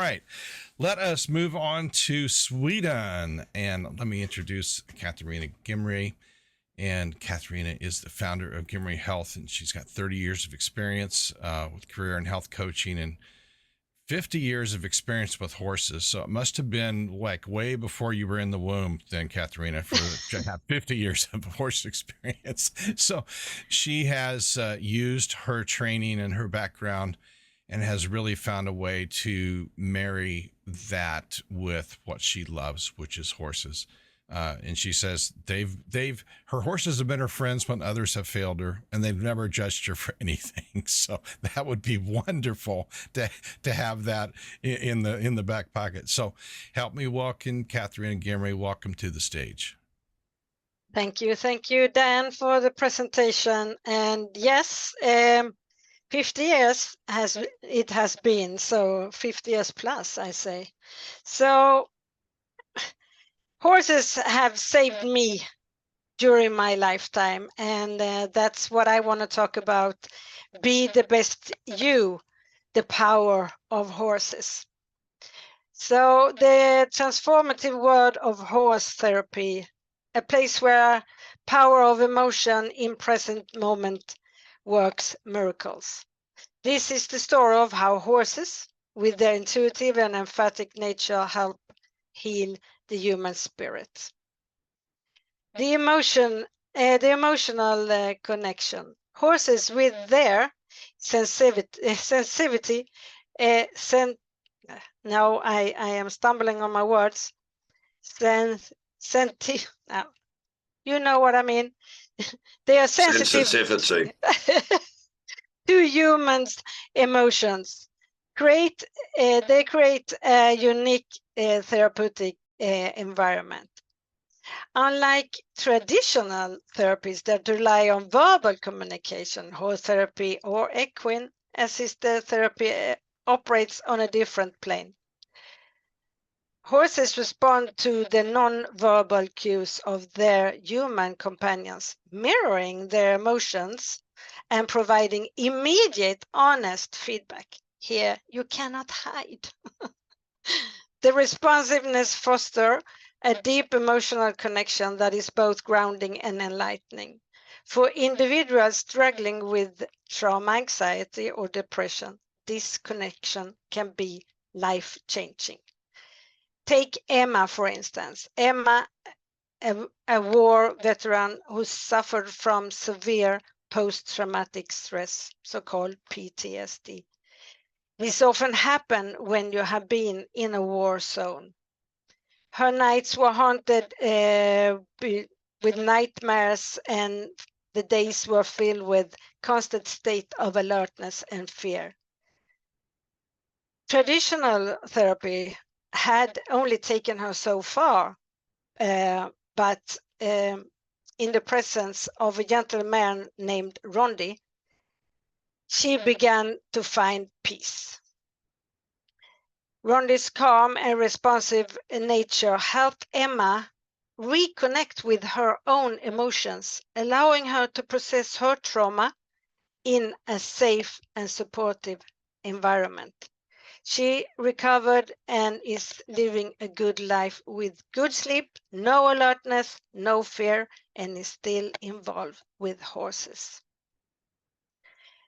right. Let us move on to Sweden. And let me introduce Catharina Gimre. And Catharina is the founder of Gimre Health, and she's got 30 years of experience with career and health coaching and 50 years of experience with horses. So it must have been like way before you were in the womb then, Catharina, for to have 50 years of horse experience. So she has used her training and her background and has really found a way to marry that with what she loves, which is horses. And she says her horses have been her friends when others have failed her, and they've never judged her for anything. So that would be wonderful to have that in the back pocket. So help me welcome Catharina Gimre. Welcome to the stage. Thank you, Dan, for the presentation. And yes, 50 years has been, so 50 years plus, I say. So horses have saved me during my lifetime, and that's what I want to talk about. Be the best you, the power of horses. So the transformative world of horse therapy, a place where power of emotion in present moment works miracles. This is the story of how horses, with their intuitive and emphatic nature, help heal the human spirit. The emotional connection. Horses, with their sensitivity, now I am stumbling on my words. You know what I mean. They are sensitive sensitivity to humans' emotions. They create a unique therapeutic environment. Unlike traditional therapies that rely on verbal communication, horse therapy or equine assisted therapy operates on a different plane. Horses respond to the non-verbal cues of their human companions, mirroring their emotions and providing immediate, honest feedback. Here, you cannot hide. The responsiveness fosters a deep emotional connection that is both grounding and enlightening. For individuals struggling with trauma, anxiety, or depression, this connection can be life-changing. Take Emma, for instance. Emma, a war veteran who suffered from severe post-traumatic stress, so-called PTSD. This often happens when you have been in a war zone. Her nights were haunted with nightmares, and the days were filled with constant state of alertness and fear. Traditional therapy had only taken her so far, but in the presence of a gentleman named Rondi, she began to find peace. Rondi's calm and responsive nature helped Emma reconnect with her own emotions, allowing her to process her trauma in a safe and supportive environment. She recovered and is living a good life with good sleep, no alertness, no fear, and is still involved with horses.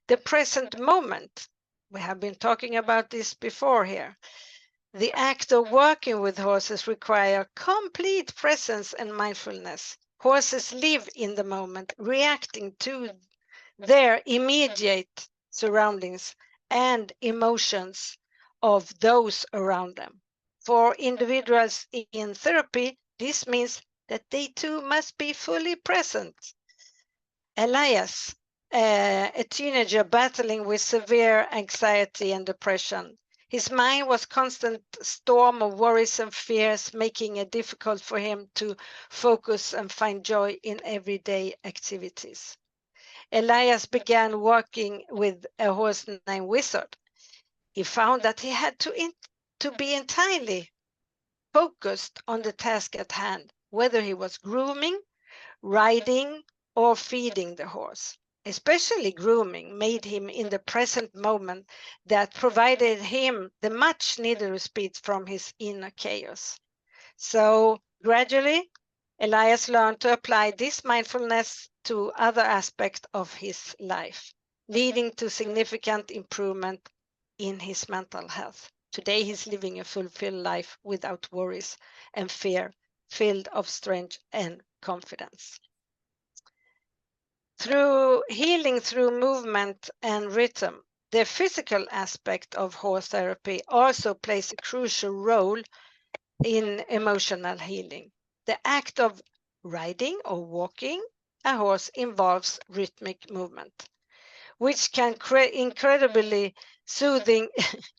The present moment, we have been talking about this before here. The act of working with horses requires complete presence and mindfulness. Horses live in the moment, reacting to their immediate surroundings and emotions of those around them. For individuals in therapy, this means that they too must be fully present. Elias, a teenager battling with severe anxiety and depression. His mind was a constant storm of worries and fears, making it difficult for him to focus and find joy in everyday activities. Elias began working with a horse named Wizard. He found that he had to be entirely focused on the task at hand, whether he was grooming, riding, or feeding the horse. especially grooming, made him in the present moment that provided him the much needed respite from his inner chaos. So gradually, Elias learned to apply this mindfulness to other aspects of his life, leading to significant improvement in his mental health. Today, he's living a fulfilled life without worries and fear, filled of strength and confidence. Through healing through movement and rhythm, the physical aspect of horse therapy also plays a crucial role in emotional healing. The act of riding or walking a horse involves rhythmic movement, which can incredibly soothing.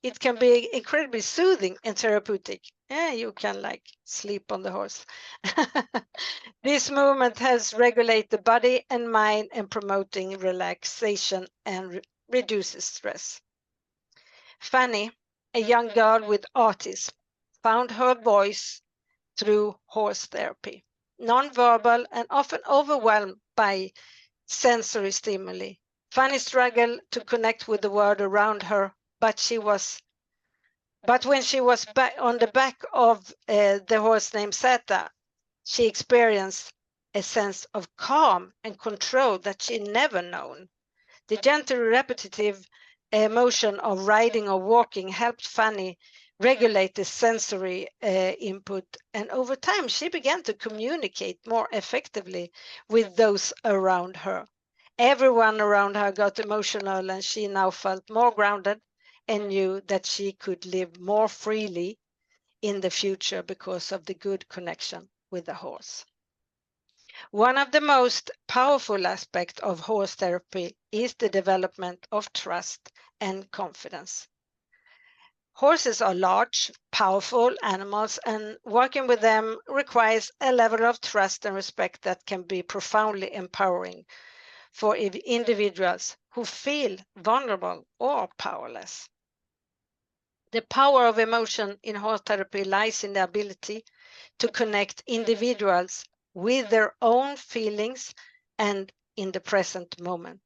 It can be incredibly soothing and therapeutic. Yeah, you can like sleep on the horse. This movement helps regulate the body and mind and promoting relaxation and reduces stress. Fanny, a young girl with autism, found her voice through horse therapy. Nonverbal and often overwhelmed by sensory stimuli, Fanny struggled to connect with the world around her, but when she was back on the back of the horse named Zeta, she experienced a sense of calm and control that she never known. The gentle, repetitive motion of riding or walking helped Fanny regulate the sensory input, and over time she began to communicate more effectively with those around her. Everyone around her got emotional, and she now felt more grounded and knew that she could live more freely in the future because of the good connection with the horse. One of the most powerful aspects of horse therapy is the development of trust and confidence. Horses are large, powerful animals, and working with them requires a level of trust and respect that can be profoundly empowering for individuals who feel vulnerable or powerless. The power of emotion in horse therapy lies in the ability to connect individuals with their own feelings and in the present moment.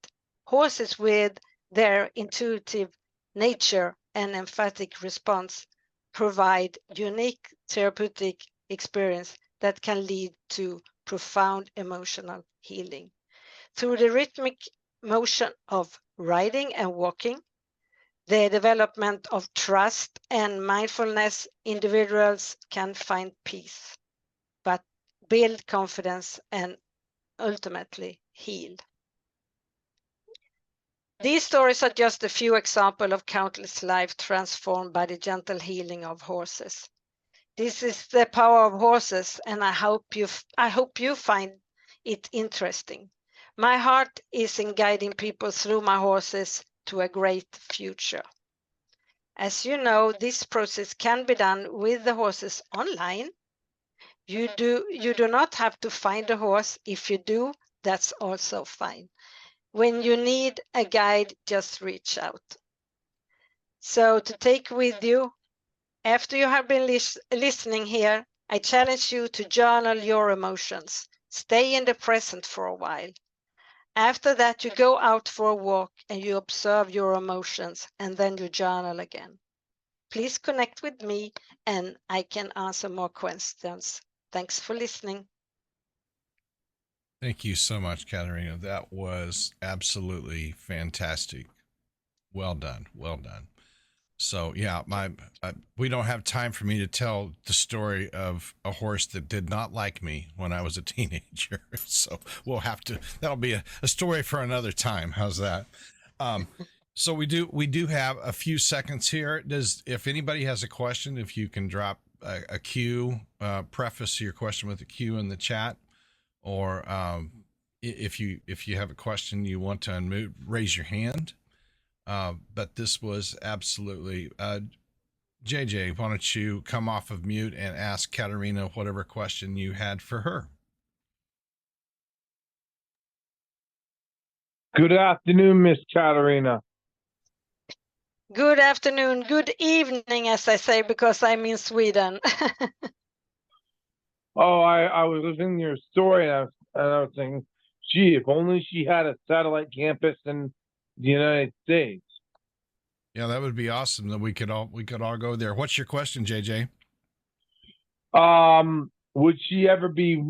Horses, with their intuitive nature and emphatic response, provide unique therapeutic experience that can lead to profound emotional healing. Through the rhythmic motion of riding and walking, the development of trust and mindfulness, individuals can find peace, but build confidence and ultimately heal. These stories are just a few examples of countless lives transformed by the gentle healing of horses. This is the power of horses, and I hope you find it interesting. My heart is in guiding people through my horses to a great future. As you know, this process can be done with the horses online. You do not have to find a horse. If you do, that's also fine. When you need a guide, just reach out. So to take with you, after you have been listening here, I challenge you to journal your emotions. Stay in the present for a while. After that, you go out for a walk and you observe your emotions, and then you journal again. Please connect with me and I can answer more questions. Thanks for listening. Thank you so much, Catharina. That was absolutely fantastic. Well done. Well done. So yeah, we don't have time for me to tell the story of a horse that did not like me when I was a teenager. So we'll have to. That'll be a story for another time. How's that? So we do have a few seconds here. If anybody has a question, if you can drop a Q, preface your question with a Q in the chat, or if you have a question you want to unmute, raise your hand. But this was absolutely JJ, why don't you come off of mute and ask Catharina whatever question you had for her? Good afternoon, Miss Catharina. Good afternoon, good evening, as I say, because I'm in Sweden. Oh, I was listening to your story and I was thinking, Gee, if only she had a satellite campus in the United States. Yeah, that would be awesome. That we could all go there. What's your question, JJ? Would she ever be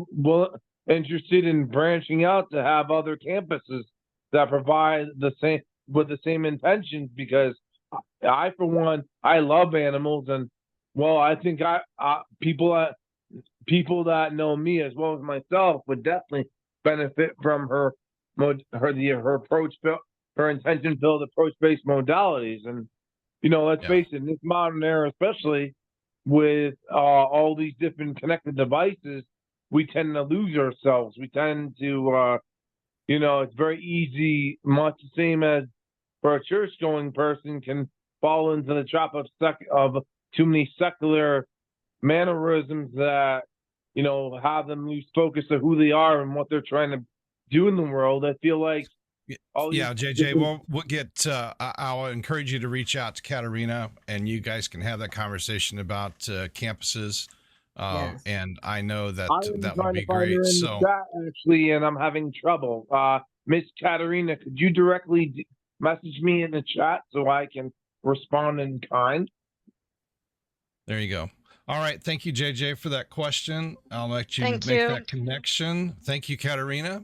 interested in branching out to have other campuses that provide the same with the same intentions? Because I, for one, I love animals, and well, I think people that know me as well as myself would definitely benefit from her approach, her intention filled approach based modalities. And let's Yeah. face it, in this modern era, especially with all these different connected devices, we tend to lose ourselves. We tend to, it's very easy, much the same as for a church-going person can fall into the trap of too many secular mannerisms that have them lose focus of who they are and what they're trying to do in the world. I feel like yeah, JJ, we'll get I'll encourage you to reach out to Catharina, and you guys can have that conversation about campuses. Yes. And I know that I am that would trying be to find her great. in the So chat actually, and I'm having trouble. Miss Catharina, could you directly message me in the chat so I can respond in kind? there you go. All right. Thank you, JJ, for that question. I'll let you Thank make you. that connection. Thank you, Catharina.